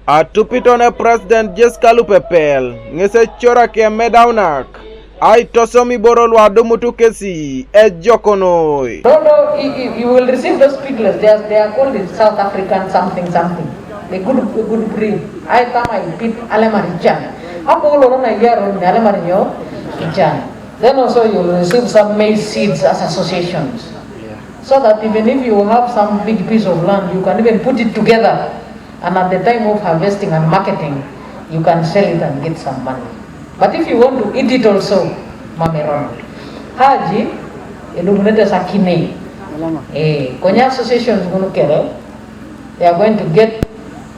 Atupitone President Jessica Lupepel ngese chora ke medaunak ai tosomi borolo adumutu kesi e jokonoi. No, you will receive those speakers. They are called in South African something. The good breed. I tama ipit alemarijan. Apo ulo na yaro ni alemariyo ijan. Then also you will receive some maize seeds as associations. So that even if you have some big piece of land, you can even put it together. And at the time of harvesting and marketing, you can sell it and get some money. But if you want to eat it also, mameron. Haji, illuminate sakine. Konya associations gonna kere. They are going to get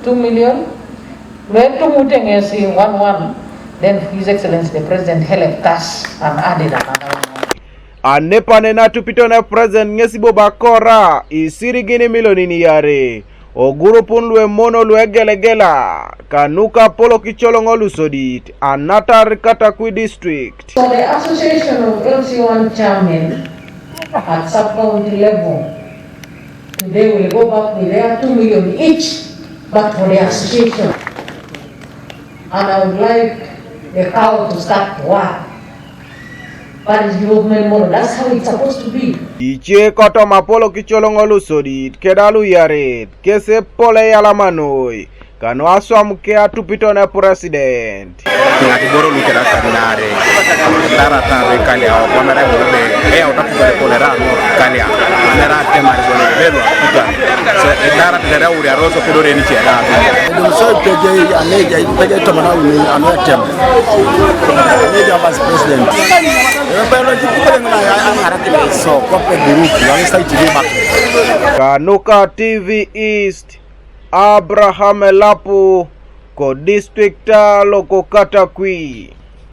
2 million. Where 2 muteng is 1. Then His Excellency the President helped us and added another one. Anepane na tupitone President ngesibo bakora Isirigin milionini yare. Ogurupun lue mono lue gelegela kanuka polo kicholongo lusodit anatar Katakwi district. So the Association of LC1 chairmen at sub-county level, they will go back with their 2 million each, but for the association. And I would like the cow to start work. That's how it's supposed to be. Iche koto mapolo kicholongo lusodit kedalu yaret kese pole yalamanoi kano aswa mke atupitone president. Boro lukera kanare tara tara kali awo kamera bobe utakuwa kolera kali nera tema zone belo kuta se tara tara uri aroso kudore ni chera ndio so Ipegei ameja Ipegei tomana uni ametem ameja vice president belo jikupele na angarakile so kwa group ya site riba Kanuka TV East Abraham Elapu ko district loko Katakwi.